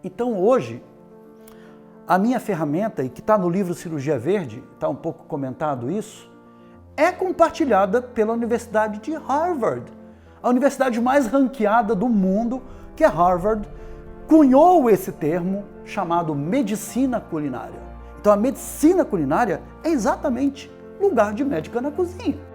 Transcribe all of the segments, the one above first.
Então hoje, a minha ferramenta, e que está no livro Cirurgia Verde, está um pouco comentado isso, é compartilhada pela Universidade de Harvard. A universidade mais ranqueada do mundo, que é Harvard, cunhou esse termo chamado medicina culinária. Então a medicina culinária é exatamente lugar de médica na cozinha.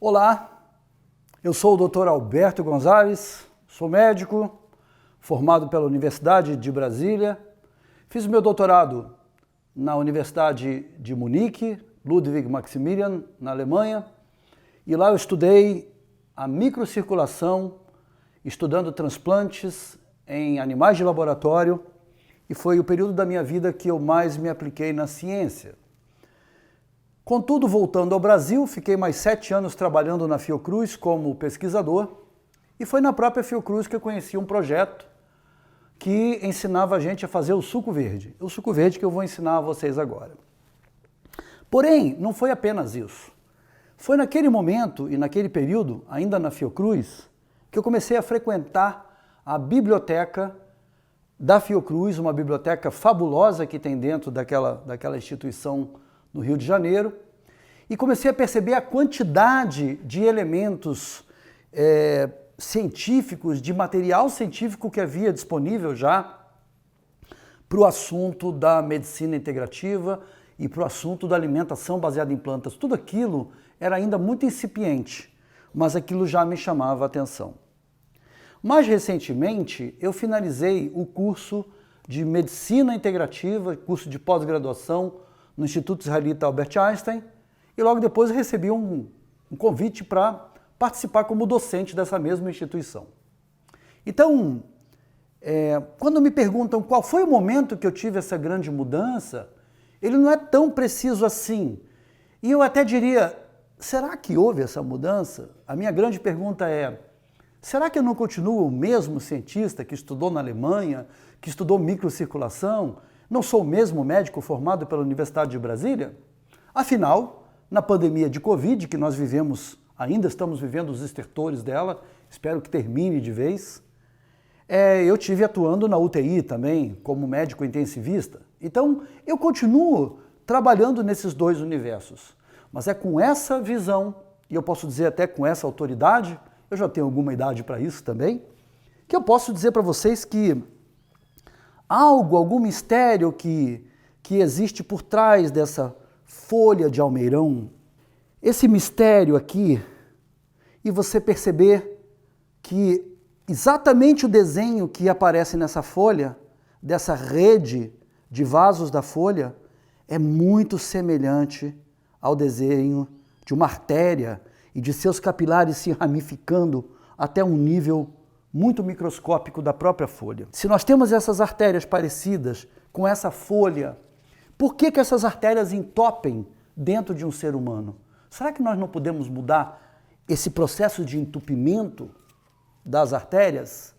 Olá, eu sou o Dr. Alberto Gonzalez, sou médico, formado pela Universidade de Brasília, fiz meu doutorado na Universidade de Munique, Ludwig Maximilian, na Alemanha, e lá eu estudei a microcirculação, estudando transplantes em animais de laboratório, e foi o período da minha vida que eu mais me apliquei na ciência. Contudo, voltando ao Brasil, fiquei mais 7 anos trabalhando na Fiocruz como pesquisador, e foi na própria Fiocruz que eu conheci um projeto que ensinava a gente a fazer o suco verde. O suco verde que eu vou ensinar a vocês agora. Porém, não foi apenas isso. Foi naquele momento e naquele período, ainda na Fiocruz, que eu comecei a frequentar a biblioteca da Fiocruz, uma biblioteca fabulosa que tem dentro daquela instituição no Rio de Janeiro, e comecei a perceber a quantidade de elementos científicos, de material científico que havia disponível já para o assunto da medicina integrativa e para o assunto da alimentação baseada em plantas. Tudo aquilo era ainda muito incipiente, mas aquilo já me chamava a atenção. Mais recentemente, eu finalizei o curso de Medicina Integrativa, curso de pós-graduação no Instituto Israelita Albert Einstein, e logo depois recebi um convite para participar como docente dessa mesma instituição. Então, quando me perguntam qual foi o momento que eu tive essa grande mudança, ele não é tão preciso assim. E eu até diria, será que houve essa mudança? A minha grande pergunta é, será que eu não continuo o mesmo cientista que estudou na Alemanha, que estudou microcirculação? Não sou o mesmo médico formado pela Universidade de Brasília? Afinal, na pandemia de Covid, que nós vivemos, ainda estamos vivendo os estertores dela, espero que termine de vez, eu tive atuando na UTI também, como médico intensivista. Então, eu continuo trabalhando nesses dois universos. Mas é com essa visão, e eu posso dizer até com essa autoridade, eu já tenho alguma idade para isso também, que eu posso dizer para vocês que algum mistério que existe por trás dessa folha de almeirão, esse mistério aqui, e você perceber que exatamente o desenho que aparece nessa folha, dessa rede de vasos da folha, é muito semelhante ao desenho de uma artéria e de seus capilares se ramificando até um nível muito microscópico da própria folha. Se nós temos essas artérias parecidas com essa folha, por que essas artérias entopem dentro de um ser humano? Será que nós não podemos mudar esse processo de entupimento das artérias?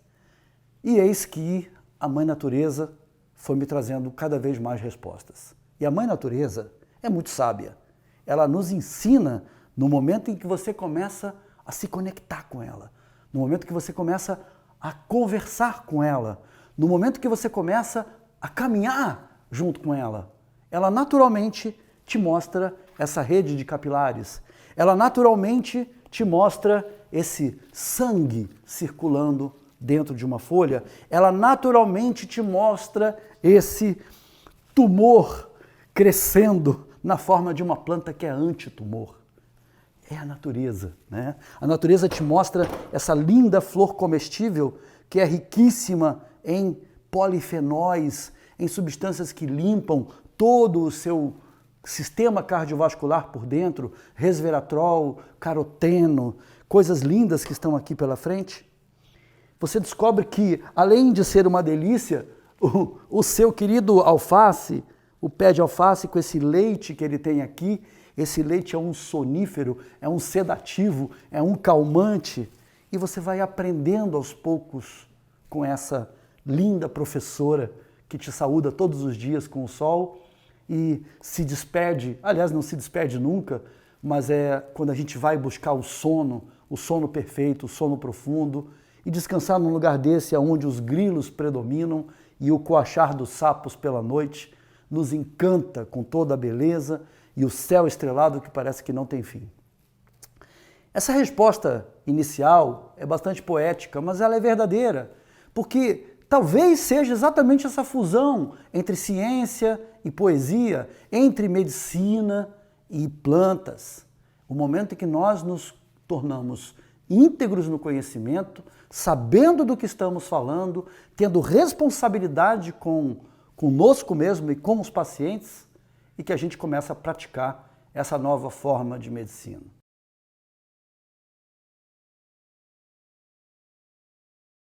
E eis que a Mãe Natureza foi me trazendo cada vez mais respostas. E a Mãe Natureza é muito sábia. Ela nos ensina no momento em que você começa a se conectar com ela, no momento que você começa a conversar com ela, no momento que você começa a caminhar junto com ela. Ela naturalmente te mostra essa rede de capilares. Ela naturalmente te mostra esse sangue circulando dentro de uma folha. Ela naturalmente te mostra esse tumor crescendo na forma de uma planta que é antitumor. É a natureza, né? A natureza te mostra essa linda flor comestível que é riquíssima em polifenóis, em substâncias que limpam todo o seu sistema cardiovascular por dentro, resveratrol, caroteno, coisas lindas que estão aqui pela frente. você descobre que, além de ser uma delícia, o seu querido alface, o pé de alface com esse leite que ele tem aqui, esse leite é um sonífero, é um sedativo, é um calmante, e você vai aprendendo aos poucos com essa linda professora que te saúda todos os dias com o sol e se despede, aliás, não se despede nunca, mas é quando a gente vai buscar o sono perfeito, o sono profundo, e descansar num lugar desse onde os grilos predominam e o coachar dos sapos pela noite nos encanta com toda a beleza e o céu estrelado que parece que não tem fim. Essa resposta inicial é bastante poética, mas ela é verdadeira, porque talvez seja exatamente essa fusão entre ciência e poesia, entre medicina e plantas. O momento em que nós nos tornamos íntegros no conhecimento, sabendo do que estamos falando, tendo responsabilidade conosco mesmo e com os pacientes, e que a gente começa a praticar essa nova forma de medicina.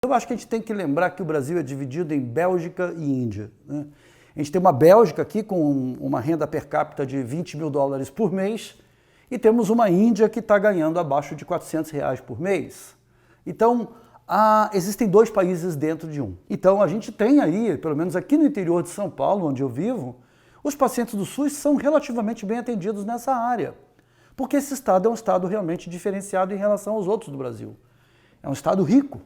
Eu acho que a gente tem que lembrar que o Brasil é dividido em Bélgica e Índia, né? A gente tem uma Bélgica aqui com uma renda per capita de 20 mil dólares por mês e temos uma Índia que está ganhando abaixo de 400 reais por mês. Então, existem dois países dentro de um. Então, a gente tem aí, pelo menos aqui no interior de São Paulo, onde eu vivo, os pacientes do SUS são relativamente bem atendidos nessa área, porque esse estado é um estado realmente diferenciado em relação aos outros do Brasil. É um estado rico.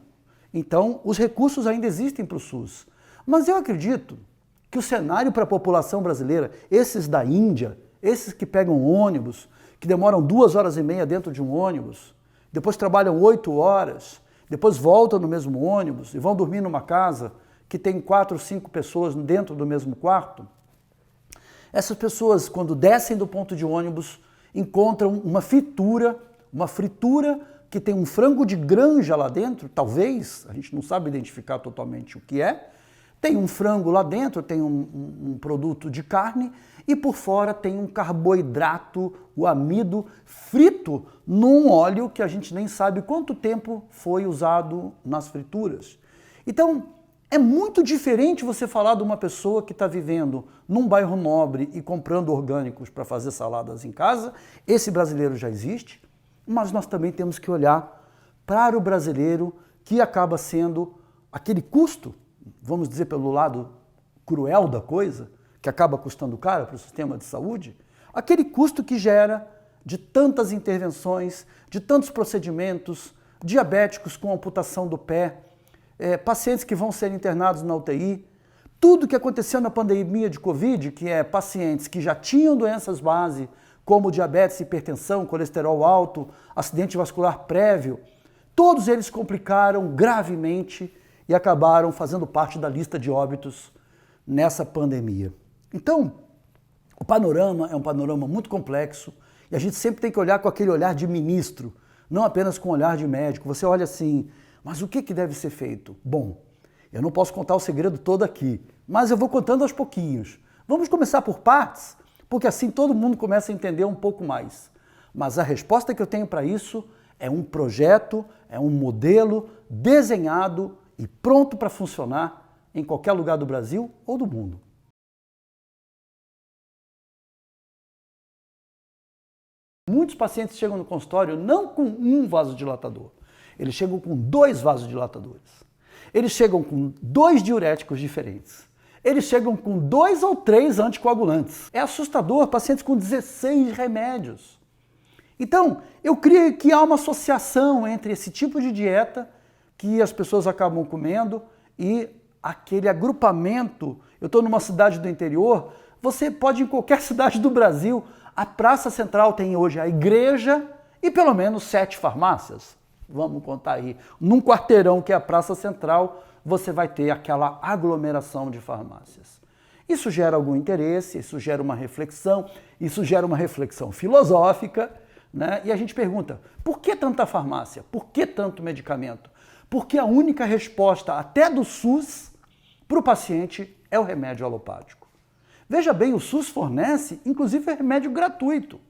Então, os recursos ainda existem para o SUS. Mas eu acredito que o cenário para a população brasileira, esses da Índia, esses que pegam ônibus, que demoram 2 horas e meia dentro de um ônibus, depois trabalham 8 horas, depois voltam no mesmo ônibus e vão dormir numa casa que tem 4 ou 5 pessoas dentro do mesmo quarto, essas pessoas, quando descem do ponto de ônibus, encontram uma fritura que tem um frango de granja lá dentro, talvez, a gente não sabe identificar totalmente o que é, tem um frango lá dentro, tem um produto de carne e por fora tem um carboidrato, o amido, frito num óleo que a gente nem sabe quanto tempo foi usado nas frituras. Então, é muito diferente você falar de uma pessoa que está vivendo num bairro nobre e comprando orgânicos para fazer saladas em casa. Esse brasileiro já existe, mas nós também temos que olhar para o brasileiro que acaba sendo aquele custo, vamos dizer pelo lado cruel da coisa, que acaba custando caro para o sistema de saúde, aquele custo que gera de tantas intervenções, de tantos procedimentos, diabéticos com amputação do pé, pacientes que vão ser internados na UTI, tudo que aconteceu na pandemia de Covid, que é pacientes que já tinham doenças base, como diabetes, hipertensão, colesterol alto, acidente vascular prévio, todos eles complicaram gravemente e acabaram fazendo parte da lista de óbitos nessa pandemia. Então, o panorama é um panorama muito complexo e a gente sempre tem que olhar com aquele olhar de ministro, não apenas com o olhar de médico. Você olha assim, mas o que deve ser feito? Bom, eu não posso contar o segredo todo aqui, mas eu vou contando aos pouquinhos. Vamos começar por partes, porque assim todo mundo começa a entender um pouco mais. Mas a resposta que eu tenho para isso é um projeto, é um modelo desenhado e pronto para funcionar em qualquer lugar do Brasil ou do mundo. Muitos pacientes chegam no consultório não com um vasodilatador, eles chegam com 2 vasodilatadores. Eles chegam com 2 diuréticos diferentes. Eles chegam com 2 ou 3 anticoagulantes. É assustador, pacientes com 16 remédios. Então, eu creio que há uma associação entre esse tipo de dieta que as pessoas acabam comendo e aquele agrupamento. Eu estou numa cidade do interior, você pode ir em qualquer cidade do Brasil, a Praça Central tem hoje a igreja e pelo menos 7 farmácias. Vamos contar aí. Num quarteirão que é a Praça Central, você vai ter aquela aglomeração de farmácias. Isso gera algum interesse, isso gera uma reflexão filosófica, né? E a gente pergunta, por que tanta farmácia? Por que tanto medicamento? Porque a única resposta, até do SUS, para o paciente é o remédio alopático. Veja bem, o SUS fornece, inclusive, remédio gratuito.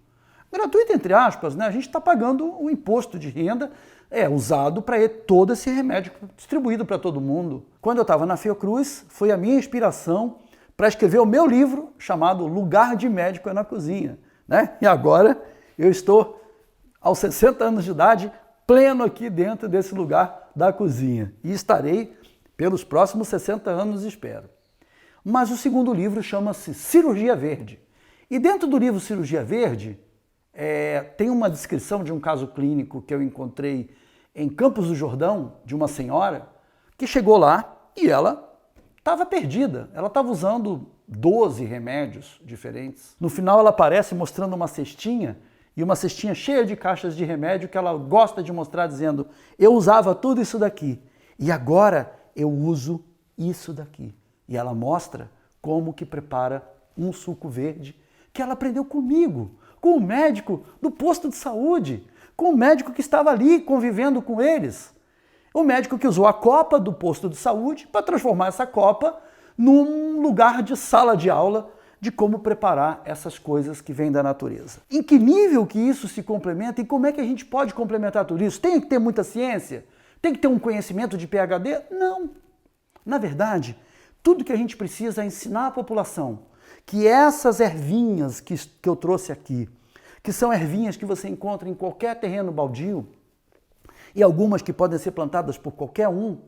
Gratuito, entre aspas, né? A gente está pagando o imposto de renda é usado para todo esse remédio distribuído para todo mundo. Quando eu estava na Fiocruz, foi a minha inspiração para escrever o meu livro chamado Lugar de Médico é na Cozinha, né? E agora eu estou aos 60 anos de idade, pleno aqui dentro desse lugar da cozinha. E estarei pelos próximos 60 anos, espero. Mas o segundo livro chama-se Cirurgia Verde. E dentro do livro Cirurgia Verde, tem uma descrição de um caso clínico que eu encontrei em Campos do Jordão, de uma senhora que chegou lá e ela estava perdida. Ela estava usando 12 remédios diferentes. No final ela aparece mostrando uma cestinha, e uma cestinha cheia de caixas de remédio que ela gosta de mostrar dizendo: eu usava tudo isso daqui e agora eu uso isso daqui. E ela mostra como que prepara um suco verde que ela aprendeu comigo, com o médico do posto de saúde, com o médico que estava ali convivendo com eles. O médico que usou a copa do posto de saúde para transformar essa copa num lugar de sala de aula de como preparar essas coisas que vêm da natureza. Em que nível que isso se complementa e como é que a gente pode complementar tudo isso? Tem que ter muita ciência? Tem que ter um conhecimento de PhD? Não. Na verdade, tudo que a gente precisa é ensinar a população que essas ervinhas que eu trouxe aqui, que são ervinhas que você encontra em qualquer terreno baldio, e algumas que podem ser plantadas por qualquer um,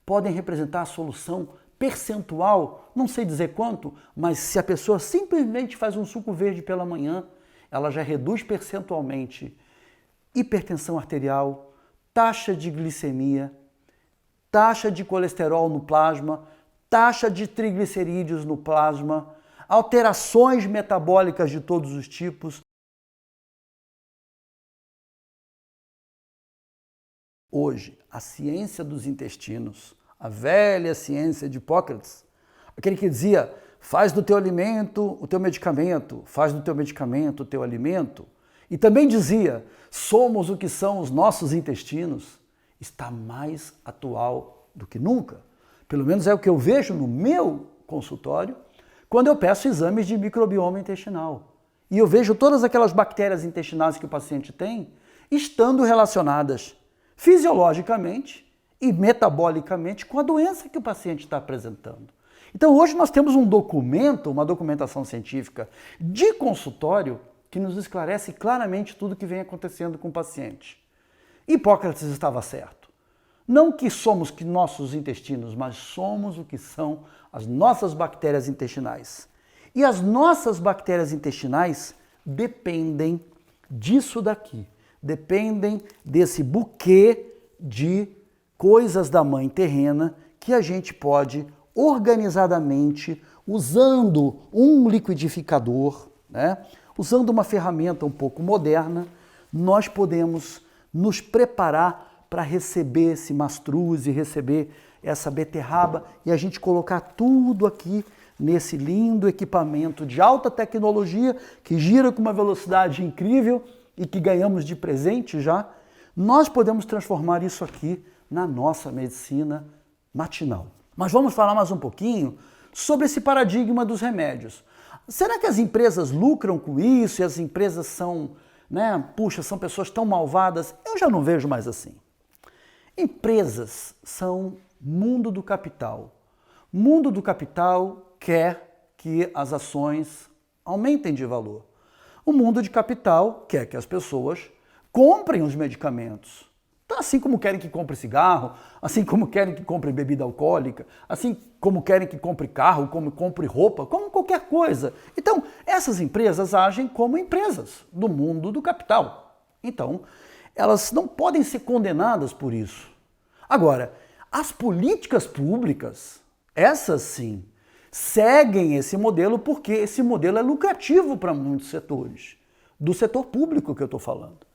podem representar a solução percentual, não sei dizer quanto, mas se a pessoa simplesmente faz um suco verde pela manhã, ela já reduz percentualmente hipertensão arterial, taxa de glicemia, taxa de colesterol no plasma, taxa de triglicerídeos no plasma, alterações metabólicas de todos os tipos. Hoje, a ciência dos intestinos, a velha ciência de Hipócrates, aquele que dizia: faz do teu alimento o teu medicamento, faz do teu medicamento o teu alimento, e também dizia: somos o que são os nossos intestinos, está mais atual do que nunca. Pelo menos é o que eu vejo no meu consultório, quando eu peço exames de microbioma intestinal. E eu vejo todas aquelas bactérias intestinais que o paciente tem estando relacionadas fisiologicamente e metabolicamente com a doença que o paciente está apresentando. Então hoje nós temos um documento, uma documentação científica de consultório que nos esclarece claramente tudo o que vem acontecendo com o paciente. Hipócrates estava certo. Não que somos que nossos intestinos, mas somos o que são as nossas bactérias intestinais. E as nossas bactérias intestinais dependem disso daqui. Dependem desse buquê de coisas da mãe terrena que a gente pode organizadamente, usando um liquidificador, né, usando uma ferramenta um pouco moderna, nós podemos nos preparar para receber esse mastruz e receber essa beterraba e a gente colocar tudo aqui nesse lindo equipamento de alta tecnologia que gira com uma velocidade incrível e que ganhamos de presente já. Nós podemos transformar isso aqui na nossa medicina matinal. Mas vamos falar mais um pouquinho sobre esse paradigma dos remédios. Será que as empresas lucram com isso e as empresas são, são pessoas tão malvadas? Eu já não vejo mais assim. Empresas são mundo do capital. Mundo do capital quer que as ações aumentem de valor. O mundo de capital quer que as pessoas comprem os medicamentos. Então, assim como querem que compre cigarro, assim como querem que compre bebida alcoólica, assim como querem que compre carro, como compre roupa, como qualquer coisa. Então, essas empresas agem como empresas do mundo do capital. Então, elas não podem ser condenadas por isso. Agora, as políticas públicas, essas sim, seguem esse modelo porque esse modelo é lucrativo para muitos setores, do setor público que eu estou falando.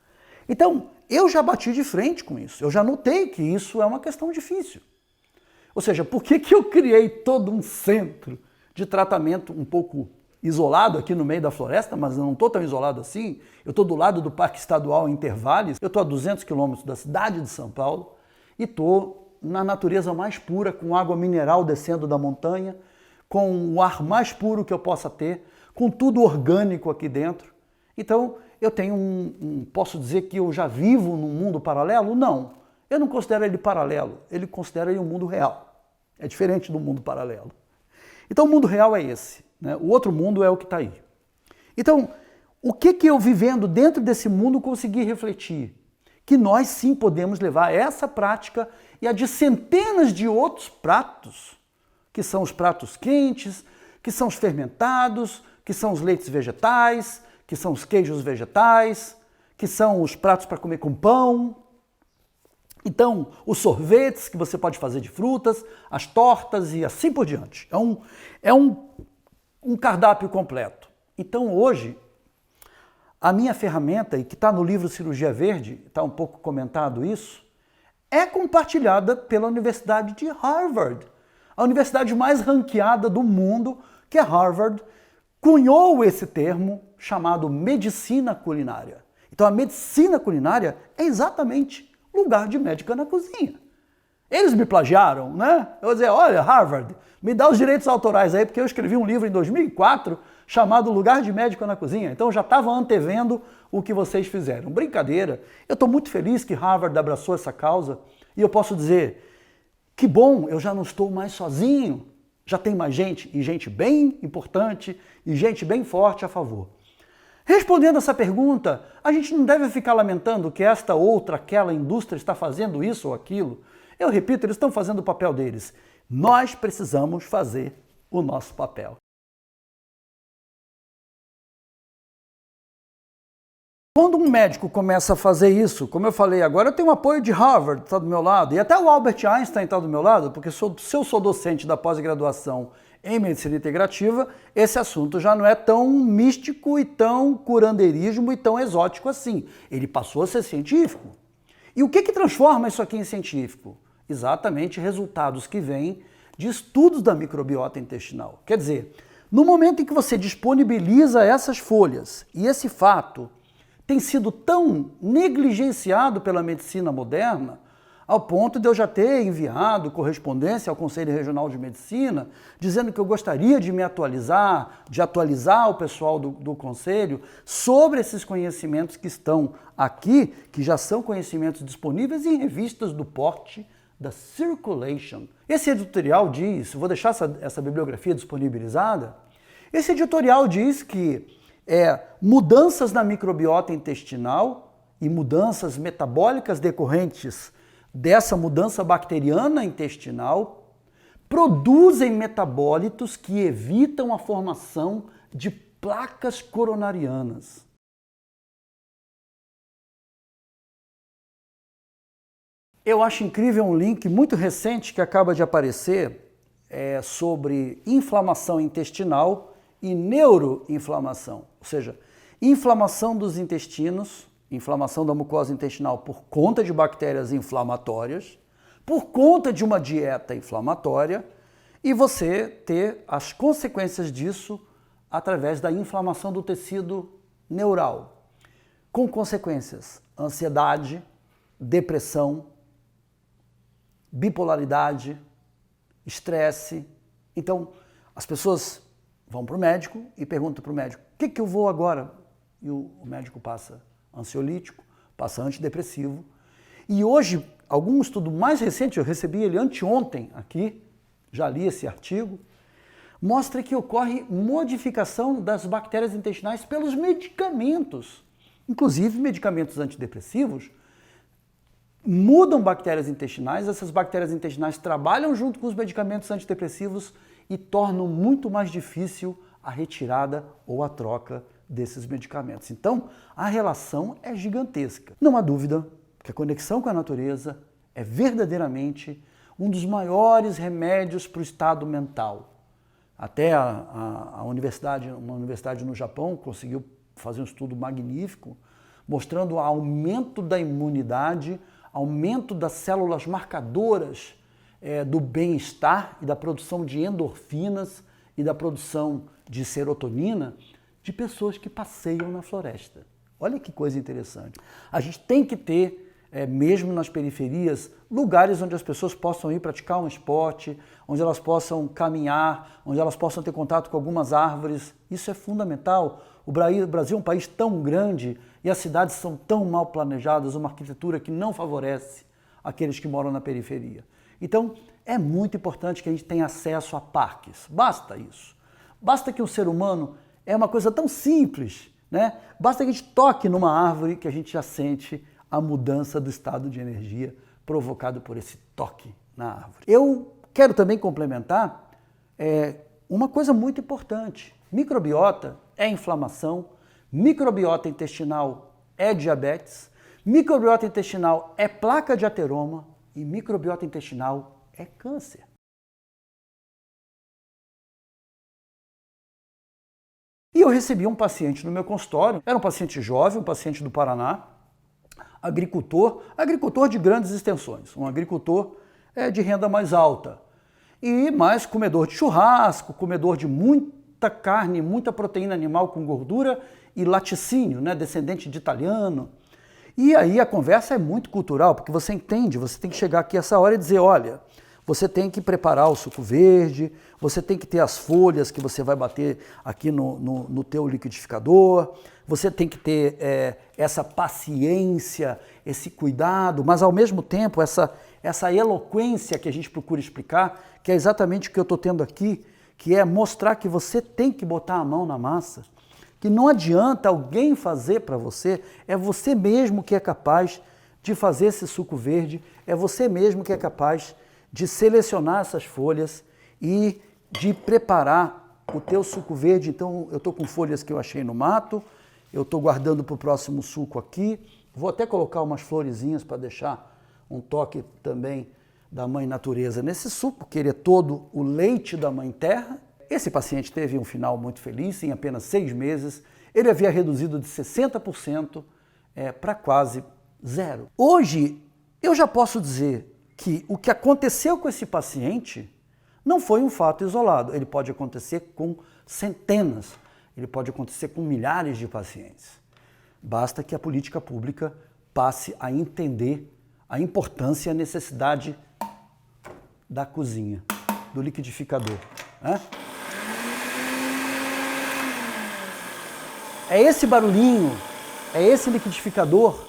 Então, eu já bati de frente com isso, eu já notei que isso é uma questão difícil. Ou seja, por que eu criei todo um centro de tratamento um pouco isolado aqui no meio da floresta, mas eu não estou tão isolado assim, eu estou do lado do Parque Estadual Intervales, eu estou a 200 quilômetros da cidade de São Paulo e estou na natureza mais pura, com água mineral descendo da montanha, com o ar mais puro que eu possa ter, com tudo orgânico aqui dentro. Então, eu tenho posso dizer que eu já vivo num mundo paralelo? Não. Eu não considero ele paralelo, ele considera ele um mundo real. É diferente do mundo paralelo. Então, o mundo real é esse, né? O outro mundo é o que está aí. Então, o que eu vivendo dentro desse mundo consegui refletir? Que nós sim podemos levar essa prática e a de centenas de outros pratos, que são os pratos quentes, que são os fermentados, que são os leites vegetais, que são os queijos vegetais, que são os pratos para comer com pão. Então, os sorvetes que você pode fazer de frutas, as tortas e assim por diante. É um cardápio completo. Então, hoje, a minha ferramenta, e que está no livro Cirurgia Verde, está um pouco comentado isso, é compartilhada pela Universidade de Harvard. A universidade mais ranqueada do mundo, que é Harvard, cunhou esse termo chamado medicina culinária. Então, a medicina culinária é exatamente lugar de médica na cozinha. Eles me plagiaram, né? Eu vou dizer, olha, Harvard, me dá os direitos autorais aí, porque eu escrevi um livro em 2004 chamado Lugar de Médico na Cozinha. Então eu já estava antevendo o que vocês fizeram. Brincadeira. Eu estou muito feliz que Harvard abraçou essa causa e eu posso dizer, que bom, eu já não estou mais sozinho. Já tem mais gente, e gente bem importante, e gente bem forte a favor. Respondendo essa pergunta, a gente não deve ficar lamentando que esta outra, aquela indústria está fazendo isso ou aquilo. Eu repito, eles estão fazendo o papel deles. Nós precisamos fazer o nosso papel. Quando um médico começa a fazer isso, como eu falei agora, eu tenho o apoio de Harvard, está do meu lado, e até o Albert Einstein está do meu lado, porque se eu sou docente da pós-graduação em medicina integrativa, esse assunto já não é tão místico e tão curandeirismo e tão exótico assim. Ele passou a ser científico. E o que transforma isso aqui em científico? Exatamente resultados que vêm de estudos da microbiota intestinal. Quer dizer, no momento em que você disponibiliza essas folhas, e esse fato tem sido tão negligenciado pela medicina moderna, ao ponto de eu já ter enviado correspondência ao Conselho Regional de Medicina, dizendo que eu gostaria de me atualizar, de atualizar o pessoal do Conselho sobre esses conhecimentos que estão aqui, que já são conhecimentos disponíveis em revistas do porte da Circulation. Esse editorial diz, vou deixar essa bibliografia disponibilizada, esse editorial diz que mudanças na microbiota intestinal e mudanças metabólicas decorrentes dessa mudança bacteriana intestinal produzem metabólitos que evitam a formação de placas coronarianas. Eu acho incrível um link muito recente que acaba de aparecer sobre inflamação intestinal e neuroinflamação, ou seja, inflamação dos intestinos, inflamação da mucosa intestinal por conta de bactérias inflamatórias, por conta de uma dieta inflamatória, e você ter as consequências disso através da inflamação do tecido neural, com consequências: ansiedade, depressão, bipolaridade, estresse. Então, as pessoas vão para o médico e perguntam para o médico, o que eu vou agora? E o médico passa ansiolítico, passa antidepressivo. E hoje, algum estudo mais recente, eu recebi ele anteontem aqui, já li esse artigo, mostra que ocorre modificação das bactérias intestinais pelos medicamentos. Inclusive, medicamentos antidepressivos mudam bactérias intestinais, essas bactérias intestinais trabalham junto com os medicamentos antidepressivos e tornam muito mais difícil a retirada ou a troca desses medicamentos. Então, a relação é gigantesca. Não há dúvida que a conexão com a natureza é verdadeiramente um dos maiores remédios para o estado mental. Até uma universidade no Japão conseguiu fazer um estudo magnífico, mostrando o aumento da imunidade, aumento das células marcadoras do bem-estar e da produção de endorfinas e da produção de serotonina de pessoas que passeiam na floresta. Olha que coisa interessante. A gente tem que ter mesmo nas periferias, lugares onde as pessoas possam ir praticar um esporte, onde elas possam caminhar, onde elas possam ter contato com algumas árvores. Isso é fundamental. O Brasil é um país tão grande e as cidades são tão mal planejadas, uma arquitetura que não favorece aqueles que moram na periferia. Então, é muito importante que a gente tenha acesso a parques. Basta isso. Basta que o ser humano é uma coisa tão simples, né? Basta que a gente toque numa árvore que a gente já sente a mudança do estado de energia provocado por esse toque na árvore. Eu quero também complementar uma coisa muito importante. Microbiota é inflamação, microbiota intestinal é diabetes, microbiota intestinal é placa de ateroma e microbiota intestinal é câncer. E eu recebi um paciente no meu consultório, era um paciente jovem, um paciente do Paraná, agricultor de grandes extensões, um agricultor de renda mais alta, e mais comedor de churrasco, comedor de muita carne, muita proteína animal com gordura e laticínio, né, descendente de italiano. E aí a conversa é muito cultural, porque você entende, você tem que chegar aqui essa hora e dizer, olha, você tem que preparar o suco verde, você tem que ter as folhas que você vai bater aqui no teu liquidificador, você tem que ter essa paciência, esse cuidado, mas ao mesmo tempo essa eloquência que a gente procura explicar, que é exatamente o que eu estou tendo aqui, que é mostrar que você tem que botar a mão na massa, que não adianta alguém fazer para você, é você mesmo que é capaz de fazer esse suco verde, é você mesmo que é capaz de selecionar essas folhas e de preparar o teu suco verde. Então eu estou com folhas que eu achei no mato, eu estou guardando para o próximo suco aqui, vou até colocar umas florezinhas para deixar um toque também da mãe natureza nesse suco, que ele é todo o leite da mãe terra. Esse paciente teve um final muito feliz, em apenas 6 meses, ele havia reduzido de 60% para quase zero. Hoje eu já posso dizer que o que aconteceu com esse paciente não foi um fato isolado. Ele pode acontecer com centenas, ele pode acontecer com milhares de pacientes. Basta que a política pública passe a entender a importância e a necessidade da cozinha, do liquidificador. É esse barulhinho, é esse liquidificador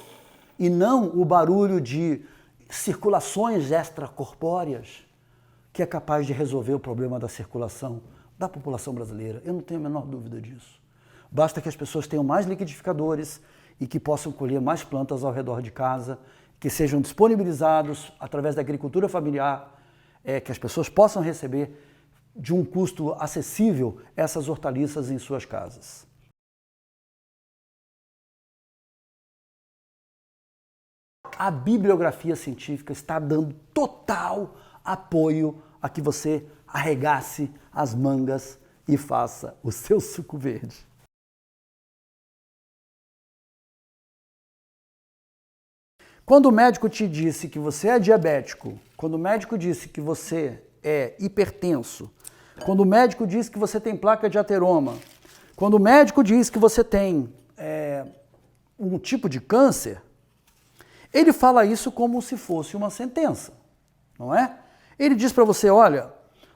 e não o barulho de circulações extracorpóreas que é capaz de resolver o problema da circulação da população brasileira. Eu não tenho a menor dúvida disso. Basta que as pessoas tenham mais liquidificadores e que possam colher mais plantas ao redor de casa, que sejam disponibilizados através da agricultura familiar, que as pessoas possam receber de um custo acessível essas hortaliças em suas casas. A bibliografia científica está dando total apoio a que você arregace as mangas e faça o seu suco verde. Quando o médico te disse que você é diabético, quando o médico disse que você é hipertenso, quando o médico disse que você tem placa de ateroma, quando o médico diz que você tem um tipo de câncer, ele fala isso como se fosse uma sentença, não é? Ele diz para você, olha,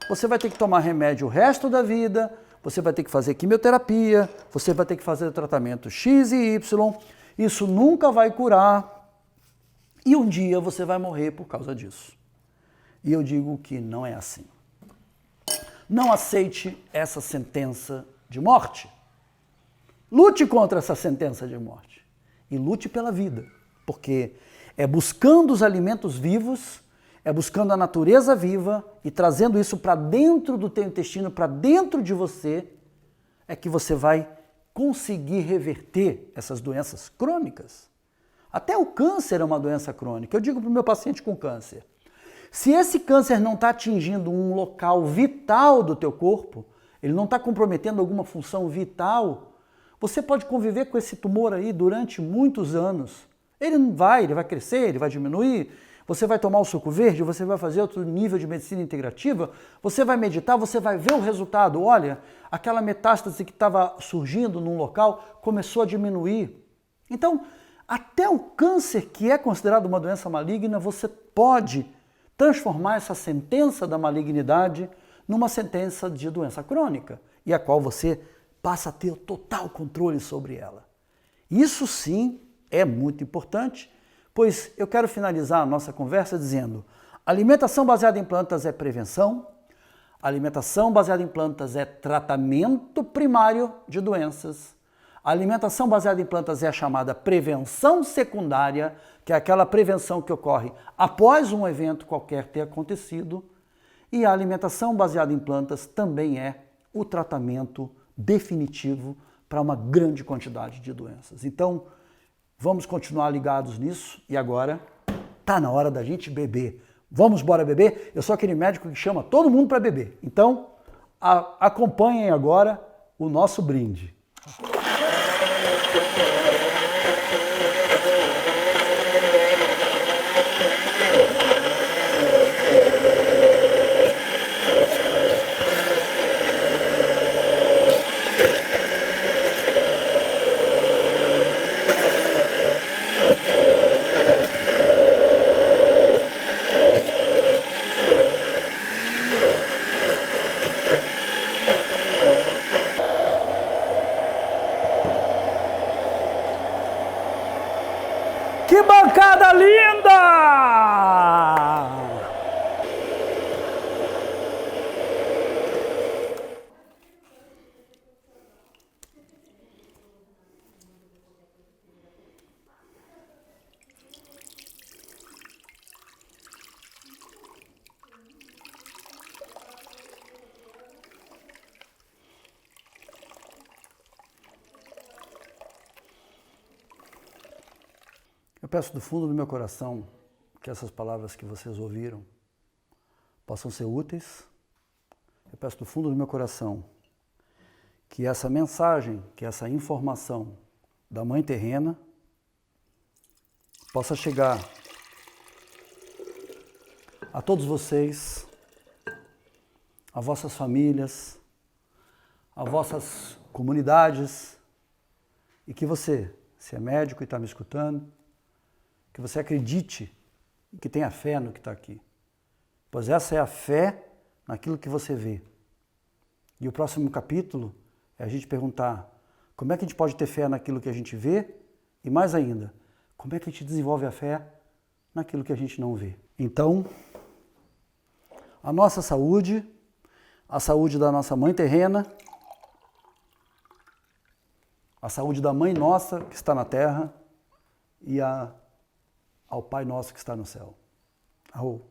você vai ter que tomar remédio o resto da vida, você vai ter que fazer quimioterapia, você vai ter que fazer tratamento X e Y, isso nunca vai curar e um dia você vai morrer por causa disso. E eu digo que não é assim. Não aceite essa sentença de morte. Lute contra essa sentença de morte e lute pela vida, porque é buscando os alimentos vivos, é buscando a natureza viva e trazendo isso para dentro do teu intestino, para dentro de você, é que você vai conseguir reverter essas doenças crônicas. Até o câncer é uma doença crônica. Eu digo para o meu paciente com câncer, se esse câncer não está atingindo um local vital do teu corpo, ele não está comprometendo alguma função vital, você pode conviver com esse tumor aí durante muitos anos. Ele vai crescer, ele vai diminuir, você vai tomar o suco verde, você vai fazer outro nível de medicina integrativa, você vai meditar, você vai ver o resultado. Olha, aquela metástase que estava surgindo num local começou a diminuir. Então, Até o câncer, que é considerado uma doença maligna, você pode transformar essa sentença da malignidade numa sentença de doença crônica, e a qual você passa a ter total controle sobre ela. Isso sim é muito importante, pois eu quero finalizar a nossa conversa dizendo: alimentação baseada em plantas é prevenção, alimentação baseada em plantas é tratamento primário de doenças, a alimentação baseada em plantas é a chamada prevenção secundária, que é aquela prevenção que ocorre após um evento qualquer ter acontecido, e a alimentação baseada em plantas também é o tratamento definitivo para uma grande quantidade de doenças. Então, vamos continuar ligados nisso e agora tá na hora da gente beber. Vamos embora beber? Eu sou aquele médico que chama todo mundo para beber. Então, acompanhem agora o nosso brinde. Que bancada linda! Eu peço do fundo do meu coração que essas palavras que vocês ouviram possam ser úteis. Eu peço do fundo do meu coração que essa mensagem, que essa informação da Mãe Terrena possa chegar a todos vocês, a vossas famílias, a vossas comunidades, e que você, se é médico e está me escutando, que você acredite e que tenha fé no que está aqui. Pois essa é a fé naquilo que você vê. E o próximo capítulo é a gente perguntar como é que a gente pode ter fé naquilo que a gente vê e, mais ainda, como é que a gente desenvolve a fé naquilo que a gente não vê. Então, a nossa saúde, a saúde da nossa Mãe Terrena, a saúde da Mãe Nossa que está na terra e ao Pai Nosso que está no céu. Arro.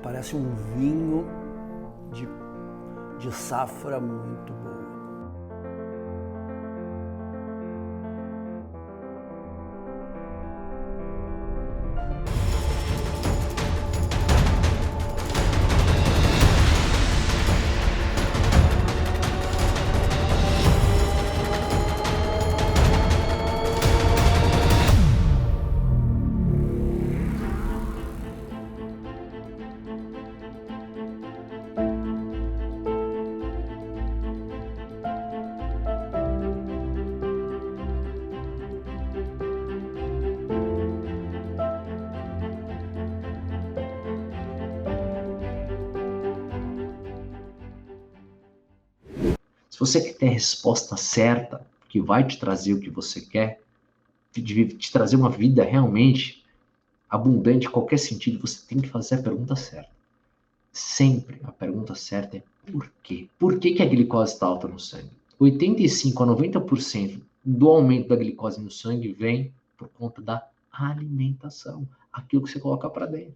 Parece um vinho de safra muito boa. Se você quer ter a resposta certa, que vai te trazer o que você quer, te trazer uma vida realmente abundante em qualquer sentido, você tem que fazer a pergunta certa. Sempre a pergunta certa é por quê? Por que a glicose está alta no sangue? 85 a 90% do aumento da glicose no sangue vem por conta da alimentação, aquilo que você coloca para dentro.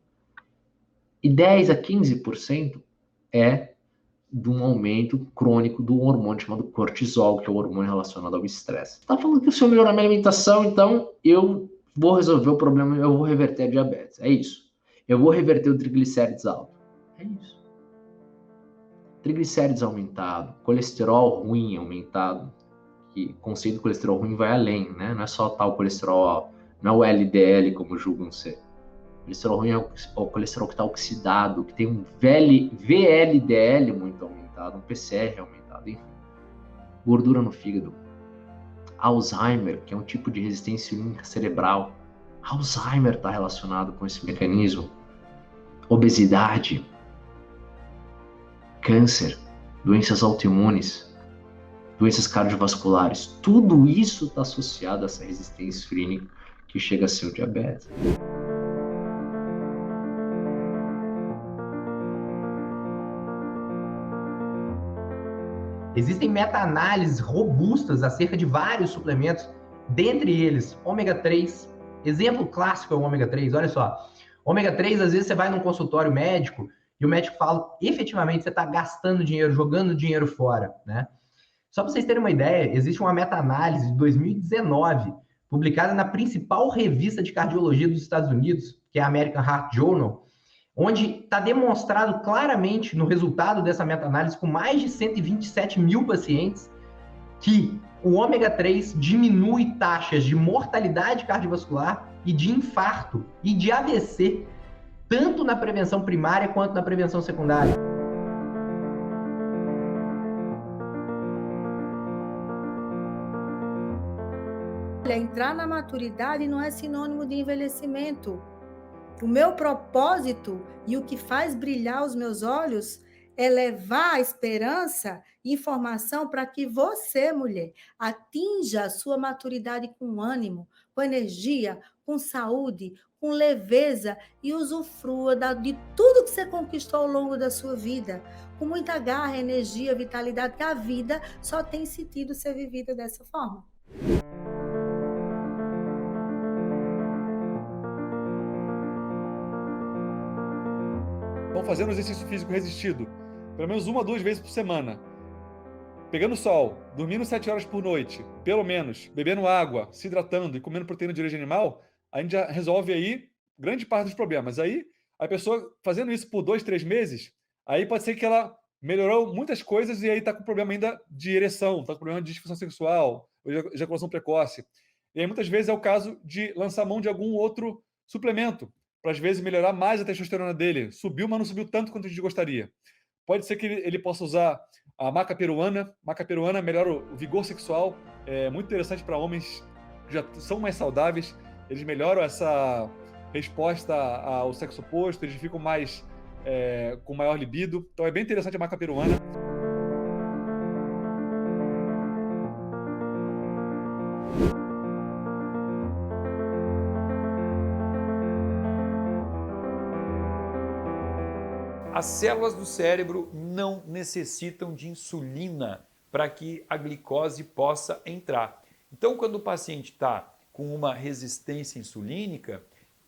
E 10 a 15% é de um aumento crônico do hormônio chamado cortisol, que é o hormônio relacionado ao estresse. Tá falando que se eu melhorar minha alimentação, então eu vou resolver o problema, eu vou reverter a diabetes. É isso. Eu vou reverter o triglicérides alto. É isso. Triglicérides aumentado, colesterol ruim aumentado, que o conceito de colesterol ruim vai além, né? Não é só tal colesterol alto, não é o LDL como julgam ser. O colesterol ruim é o colesterol que está oxidado, que tem um VLDL muito aumentado, um PCR aumentado. mercado, enfim. Gordura no fígado. Alzheimer, que é um tipo de resistência insulínica cerebral. Alzheimer está relacionado com esse mecanismo. Obesidade, câncer, doenças autoimunes, doenças cardiovasculares. Tudo isso está associado a essa resistência insulínica que chega a ser o diabetes. Existem meta-análises robustas acerca de vários suplementos, dentre eles ômega 3. Exemplo clássico é o ômega 3, olha só. Ômega 3, às vezes você vai num consultório médico e o médico fala, efetivamente, você está gastando dinheiro, jogando dinheiro fora, né? Só para vocês terem uma ideia, existe uma meta-análise de 2019, publicada na principal revista de cardiologia dos Estados Unidos, que é a American Heart Journal, onde está demonstrado claramente no resultado dessa meta-análise com mais de 127 mil pacientes que o ômega 3 diminui taxas de mortalidade cardiovascular e de infarto e de AVC, tanto na prevenção primária quanto na prevenção secundária. Entrar na maturidade não é sinônimo de envelhecimento. O meu propósito e o que faz brilhar os meus olhos é levar a esperança e informação para que você, mulher, atinja a sua maturidade com ânimo, com energia, com saúde, com leveza e usufrua de tudo que você conquistou ao longo da sua vida, com muita garra, energia, vitalidade, que a vida só tem sentido ser vivida dessa forma. Estão fazendo exercício físico resistido, pelo menos 1 a 2 vezes por semana, pegando sol, dormindo 7 horas por noite, pelo menos, bebendo água, se hidratando e comendo proteína de origem animal, a gente já resolve aí grande parte dos problemas. Aí, a pessoa fazendo isso por 2, 3 meses, aí pode ser que ela melhorou muitas coisas e aí está com problema ainda de ereção, está com problema de disfunção sexual, ou de ejaculação precoce. E aí, muitas vezes, é o caso de lançar mão de algum outro suplemento, para às vezes melhorar mais a testosterona dele. Subiu, mas não subiu tanto quanto a gente gostaria. Pode ser que ele possa usar a maca peruana. Maca peruana melhora o vigor sexual, é muito interessante para homens que já são mais saudáveis. Eles melhoram essa resposta ao sexo oposto, eles ficam mais com maior libido. Então é bem interessante a maca peruana. As células do cérebro não necessitam de insulina para que a glicose possa entrar. Então, quando o paciente está com uma resistência insulínica,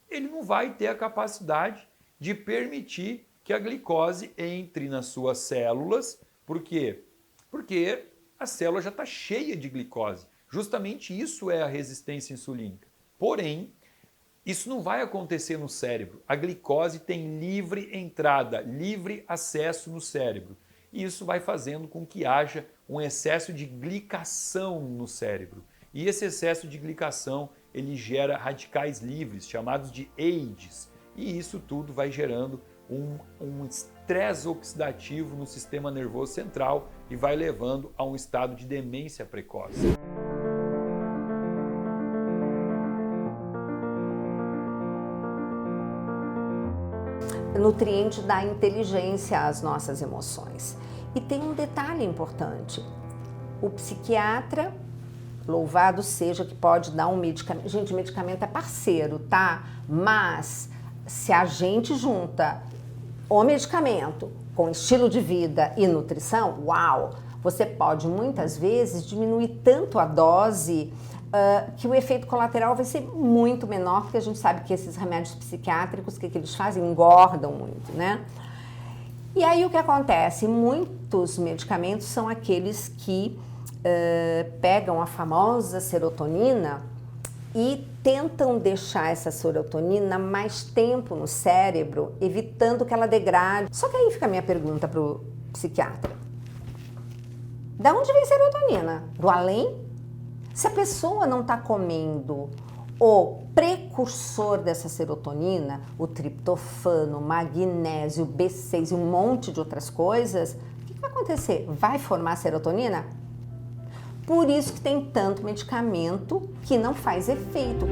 ele não vai ter a capacidade de permitir que a glicose entre nas suas células. Por quê? Porque a célula já está cheia de glicose. Justamente isso é a resistência insulínica. Porém, isso não vai acontecer no cérebro. A glicose tem livre entrada, livre acesso no cérebro. E isso vai fazendo com que haja um excesso de glicação no cérebro. E esse excesso de glicação, ele gera radicais livres, chamados de AIDs. E isso tudo vai gerando um estresse oxidativo no sistema nervoso central e vai levando a um estado de demência precoce. Nutriente da inteligência às nossas emoções. E tem um detalhe importante. O psiquiatra, louvado seja, que pode dar um medicamento. Gente, medicamento é parceiro, tá? Mas se a gente junta o medicamento com estilo de vida e nutrição, uau! Você pode muitas vezes diminuir tanto a dose que o efeito colateral vai ser muito menor, porque a gente sabe que esses remédios psiquiátricos, o que eles fazem? Engordam muito, né? E aí o que acontece? Muitos medicamentos são aqueles que pegam a famosa serotonina e tentam deixar essa serotonina mais tempo no cérebro, evitando que ela degrade. Só que aí fica a minha pergunta para o psiquiatra. Da onde vem serotonina? Do além? Se a pessoa não está comendo o precursor dessa serotonina, o triptofano, magnésio, B6 e um monte de outras coisas, o que vai acontecer? Vai formar serotonina? Por isso que tem tanto medicamento que não faz efeito.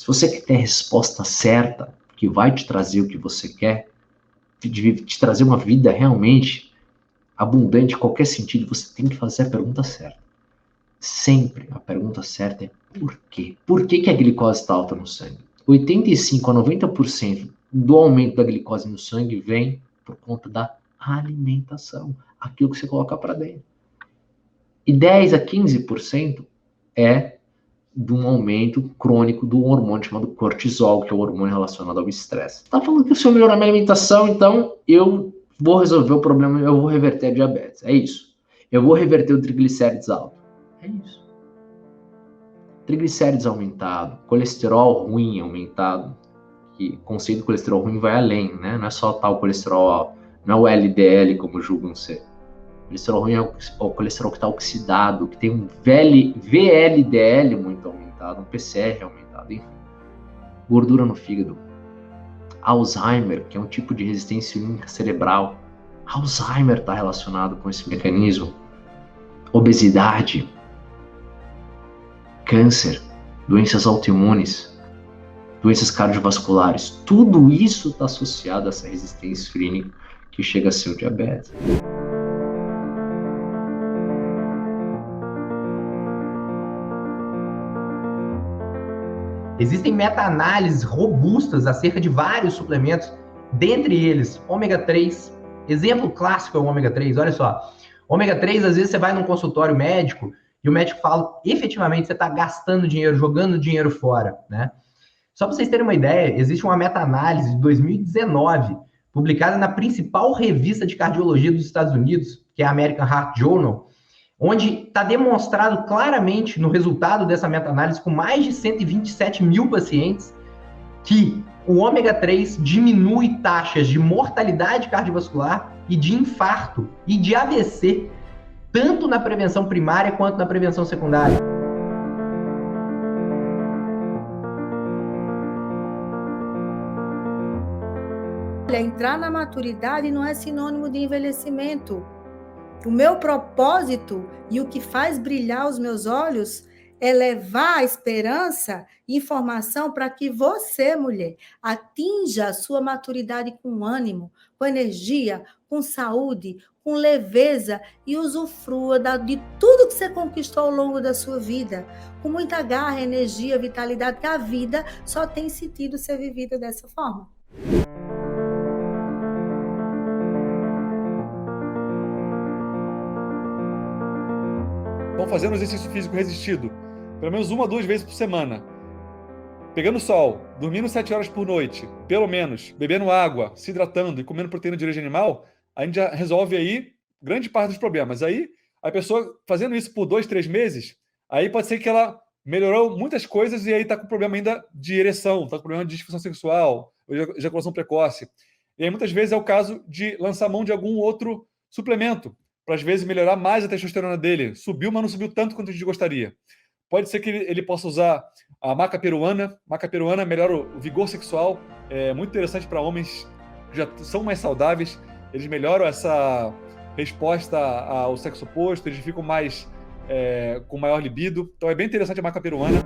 você quer ter a resposta certa, que vai te trazer o que você quer, te trazer uma vida realmente abundante em qualquer sentido, você tem que fazer a pergunta certa. Sempre a pergunta certa é por quê? Por que que a glicose está alta no sangue? 85 a 90% do aumento da glicose no sangue vem por conta da alimentação, aquilo que você coloca para dentro. E 10 a 15% é de um aumento crônico do hormônio chamado cortisol, que é o hormônio relacionado ao estresse. Tá falando que se eu melhorar minha alimentação, então eu vou resolver o problema, eu vou reverter a diabetes. É isso. Eu vou reverter o triglicérides alto. É isso. Triglicérides aumentado, colesterol ruim aumentado, que o conceito de colesterol ruim vai além, né? Não é só tal colesterol alto, não é o LDL como julgam ser. O colesterol ruim é o colesterol que está oxidado, que tem um VLDL muito aumentado, um PCR aumentado, enfim. Gordura no fígado. Alzheimer, que é um tipo de resistência insulínica cerebral. Alzheimer está relacionado com esse mecanismo. Obesidade. Câncer. Doenças autoimunes. Doenças cardiovasculares. Tudo isso está associado a essa resistência insulínica que chega a ser o diabetes. Existem meta-análises robustas acerca de vários suplementos, dentre eles ômega 3. Exemplo clássico é o ômega 3, olha só. Ômega 3, às vezes você vai num consultório médico e o médico fala, efetivamente, você está gastando dinheiro, jogando dinheiro fora, né? Só para vocês terem uma ideia, existe uma meta-análise de 2019, publicada na principal revista de cardiologia dos Estados Unidos, que é a American Heart Journal, onde está demonstrado claramente no resultado dessa meta-análise com mais de 127 mil pacientes que o ômega 3 diminui taxas de mortalidade cardiovascular e de infarto e de AVC, tanto na prevenção primária quanto na prevenção secundária. Entrar na maturidade não é sinônimo de envelhecimento. O meu propósito e o que faz brilhar os meus olhos é levar a esperança e informação para que você, mulher, atinja a sua maturidade com ânimo, com energia, com saúde, com leveza e usufrua de tudo que você conquistou ao longo da sua vida, com muita garra, energia, vitalidade, que a vida só tem sentido ser vivida dessa forma. Estão fazendo exercício físico resistido, pelo menos 1 a 2 vezes por semana. Pegando sol, dormindo 7 horas por noite, pelo menos, bebendo água, se hidratando e comendo proteína de origem animal, a gente já resolve aí grande parte dos problemas. Aí, a pessoa fazendo isso por 2, 3 meses, aí pode ser que ela melhorou muitas coisas e aí está com problema ainda de ereção, está com problema de disfunção sexual, ejaculação precoce. E aí muitas vezes é o caso de lançar mão de algum outro suplemento, para às vezes melhorar mais a testosterona dele. Subiu, mas não subiu tanto quanto a gente gostaria. Pode ser que ele possa usar a maca peruana. Maca peruana melhora o vigor sexual, é muito interessante para homens que já são mais saudáveis. Eles melhoram essa resposta ao sexo oposto, eles ficam mais com maior libido. Então é bem interessante a maca peruana.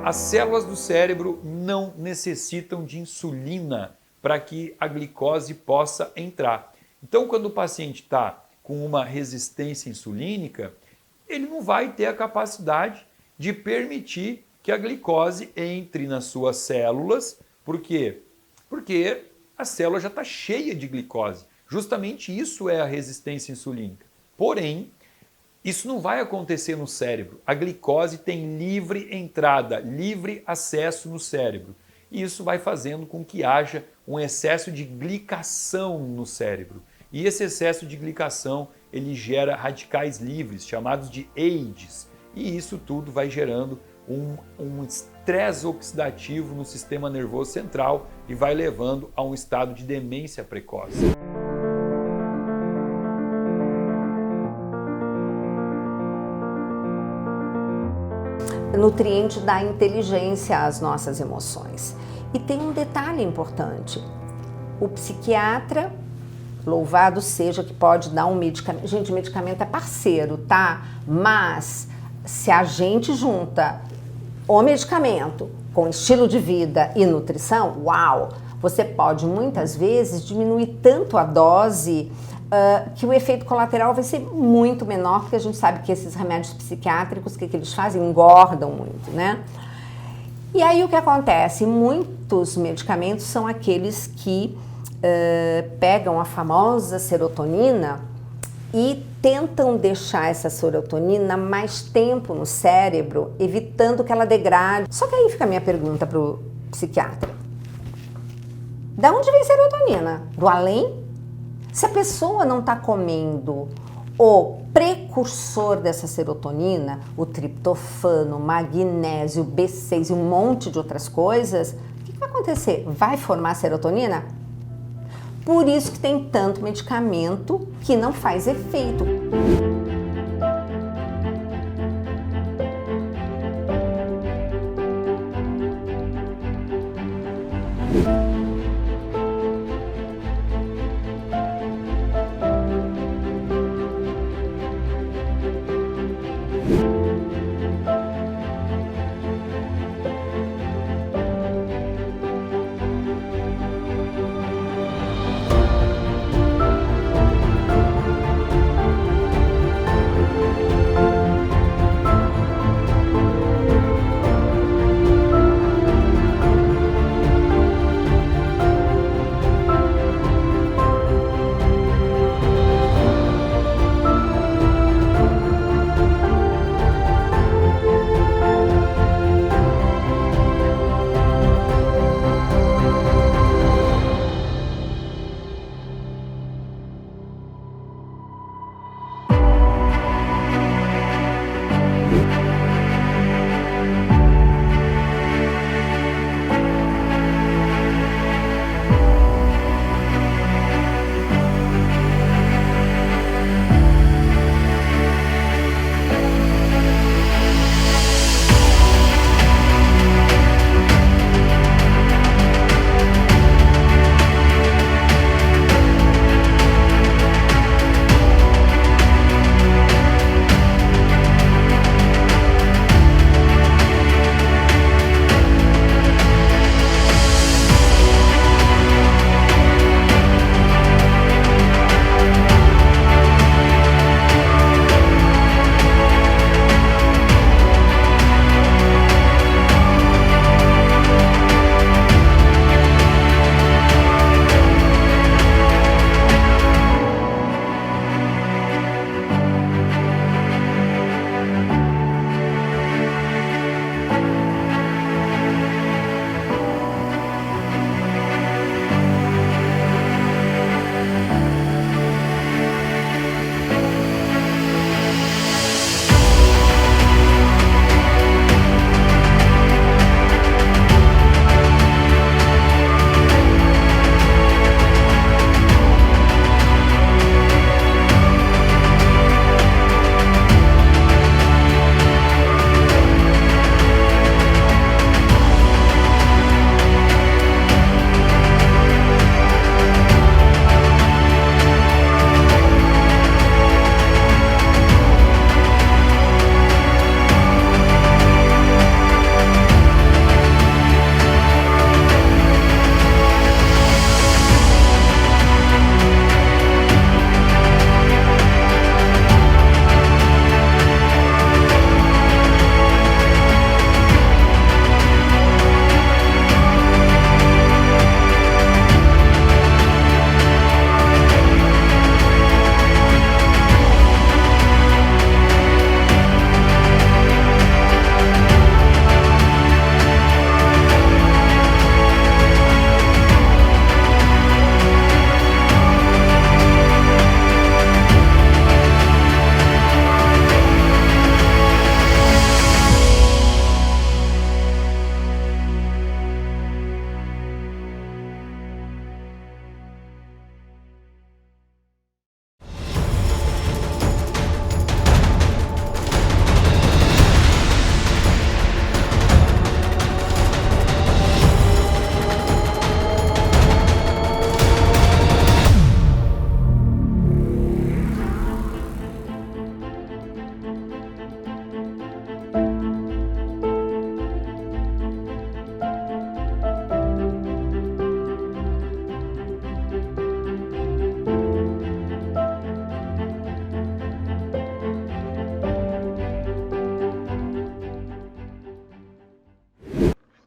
As células do cérebro não necessitam de insulina para que a glicose possa entrar. Então, quando o paciente está com uma resistência insulínica, ele não vai ter a capacidade de permitir que a glicose entre nas suas células. Por quê? Porque a célula já está cheia de glicose. Justamente isso é a resistência insulínica. Porém, isso não vai acontecer no cérebro. A glicose tem livre entrada, livre acesso no cérebro. E isso vai fazendo com que haja um excesso de glicação no cérebro. E esse excesso de glicação, ele gera radicais livres, chamados de AIDs. E isso tudo vai gerando um estresse oxidativo no sistema nervoso central e vai levando a um estado de demência precoce. Nutriente da inteligência às nossas emoções. E tem um detalhe importante. O psiquiatra, louvado seja, que pode dar um medicamento. Gente, medicamento é parceiro, tá? Mas se a gente junta o medicamento com estilo de vida e nutrição, uau! Você pode muitas vezes diminuir tanto a dose que o efeito colateral vai ser muito menor, porque a gente sabe que esses remédios psiquiátricos, o que eles fazem? Engordam muito, né? E aí o que acontece? muitos medicamentos são aqueles que pegam a famosa serotonina e tentam deixar essa serotonina mais tempo no cérebro, evitando que ela degrade. Só que aí fica a minha pergunta para o psiquiatra. Da onde vem serotonina? Do além? Se a pessoa não está comendo o precursor dessa serotonina, o triptofano, o magnésio, o B6 e um monte de outras coisas, o que vai acontecer? Vai formar serotonina? Por isso que tem tanto medicamento que não faz efeito.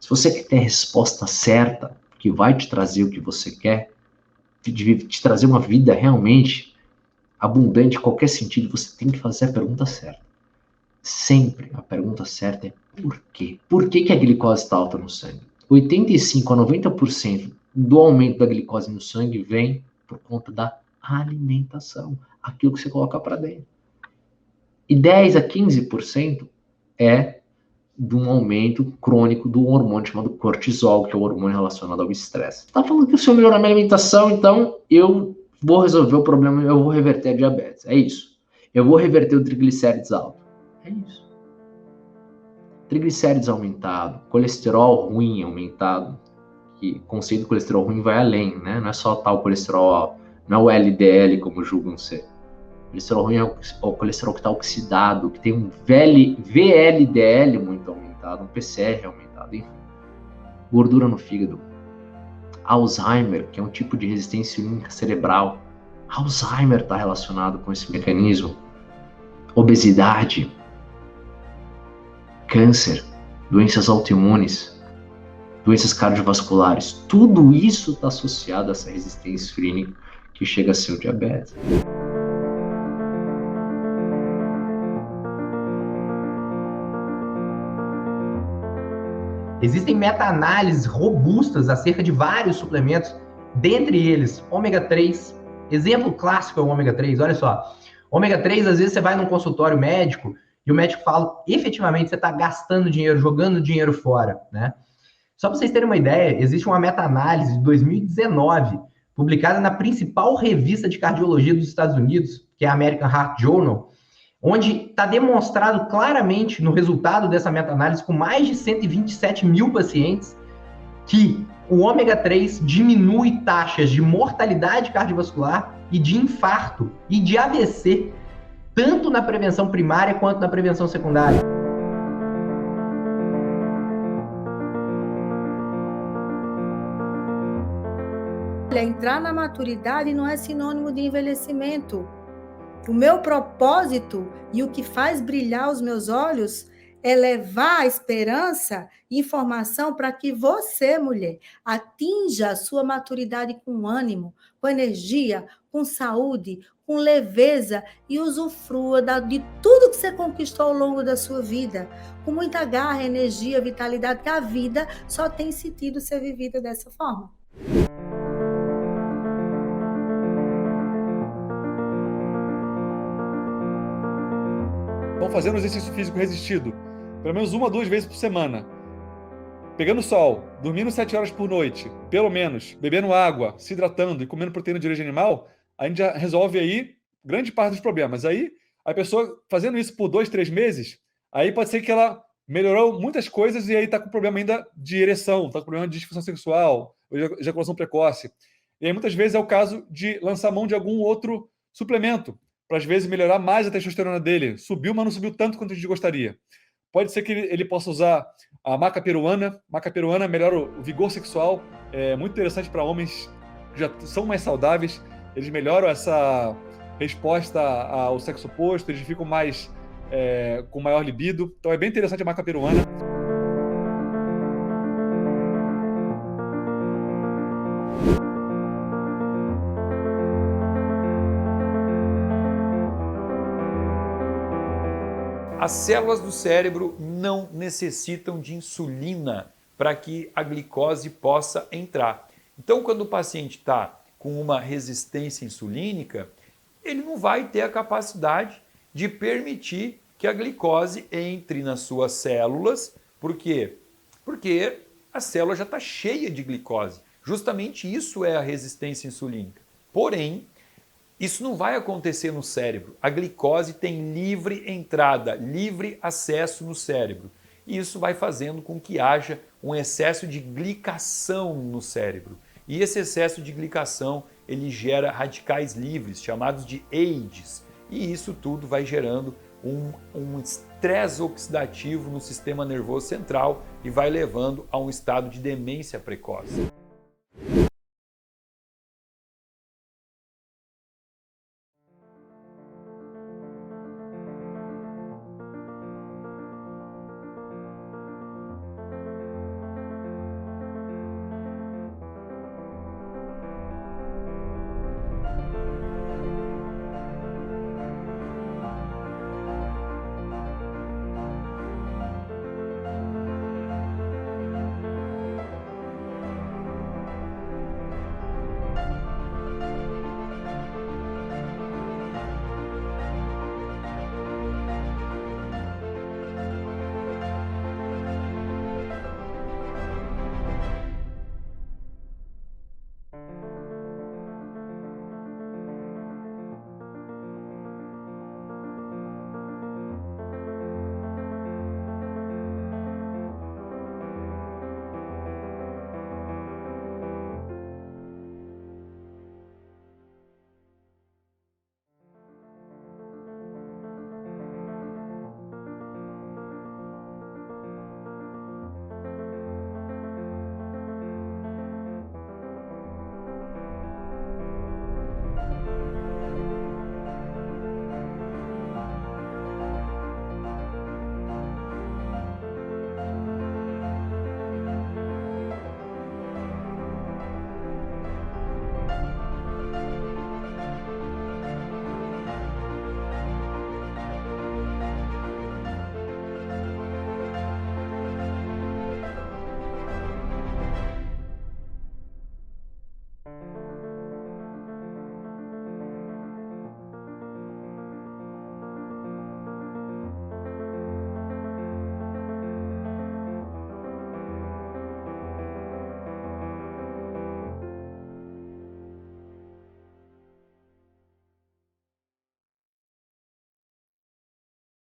Se você quer ter a resposta certa, que vai te trazer o que você quer, te trazer uma vida realmente abundante em qualquer sentido, você tem que fazer a pergunta certa. Sempre a pergunta certa é por quê? Por que a glicose está alta no sangue? 85 a 90% do aumento da glicose no sangue vem por conta da alimentação, aquilo que você coloca para dentro. E 10 a 15% é de um aumento crônico do hormônio chamado cortisol, que é o hormônio relacionado ao estresse. Tá falando que se eu melhorar minha alimentação, então eu vou resolver o problema, eu vou reverter a diabetes. É isso. Eu vou reverter o triglicérides alto. É isso. Triglicérides aumentado, colesterol ruim aumentado, que o conceito de colesterol ruim vai além, né? Não é só tal colesterol alto, não é o LDL como julgam ser. O colesterol ruim é o colesterol que está oxidado, que tem um VLDL muito aumentado, um PCR aumentado, enfim. Gordura no fígado. Alzheimer, que é um tipo de resistência insulínica cerebral. Alzheimer está relacionado com esse mecanismo. Obesidade. Câncer. Doenças autoimunes. Doenças cardiovasculares. Tudo isso está associado a essa resistência insulínica que chega a ser o diabetes. Existem meta-análises robustas acerca de vários suplementos, dentre eles ômega 3. Exemplo clássico é o ômega 3, olha só. Ômega 3, às vezes você vai num consultório médico e o médico fala, efetivamente, você está gastando dinheiro, jogando dinheiro fora, né? Só para vocês terem uma ideia, existe uma meta-análise de 2019, publicada na principal revista de cardiologia dos Estados Unidos, que é a American Heart Journal, onde está demonstrado claramente no resultado dessa meta-análise com mais de 127 mil pacientes que o ômega 3 diminui taxas de mortalidade cardiovascular e de infarto e de AVC, tanto na prevenção primária quanto na prevenção secundária. Olha, entrar na maturidade não é sinônimo de envelhecimento. O meu propósito e o que faz brilhar os meus olhos é levar a esperança e informação para que você, mulher, atinja a sua maturidade com ânimo, com energia, com saúde, com leveza e usufrua de tudo que você conquistou ao longo da sua vida, com muita garra, energia, vitalidade, que a vida só tem sentido ser vivida dessa forma. Estão fazendo exercício físico resistido, pelo menos 1 a 2 vezes por semana, pegando sol, dormindo 7 horas por noite, pelo menos, bebendo água, se hidratando e comendo proteína de origem animal, a gente já resolve aí grande parte dos problemas. Aí, a pessoa fazendo isso por 2, 3 meses, aí pode ser que ela melhorou muitas coisas e aí está com problema ainda de ereção, está com problema de disfunção sexual, ejaculação precoce. E aí muitas vezes é o caso de lançar mão de algum outro suplemento, para às vezes melhorar mais a testosterona dele. Subiu, mas não subiu tanto quanto a gente gostaria. Pode ser que ele possa usar a maca peruana. Maca peruana melhora o vigor sexual. É muito interessante para homens que já são mais saudáveis. Eles melhoram essa resposta ao sexo oposto. Eles ficam mais com maior libido. Então é bem interessante a maca peruana. As células do cérebro não necessitam de insulina para que a glicose possa entrar. Então, quando o paciente está com uma resistência insulínica, ele não vai ter a capacidade de permitir que a glicose entre nas suas células. Por quê? Porque a célula já está cheia de glicose. Justamente isso é a resistência insulínica. Porém, isso não vai acontecer no cérebro. A glicose tem livre entrada, livre acesso no cérebro. E isso vai fazendo com que haja um excesso de glicação no cérebro. E esse excesso de glicação, ele gera radicais livres, chamados de AIDs. E isso tudo vai gerando um estresse oxidativo no sistema nervoso central e vai levando a um estado de demência precoce.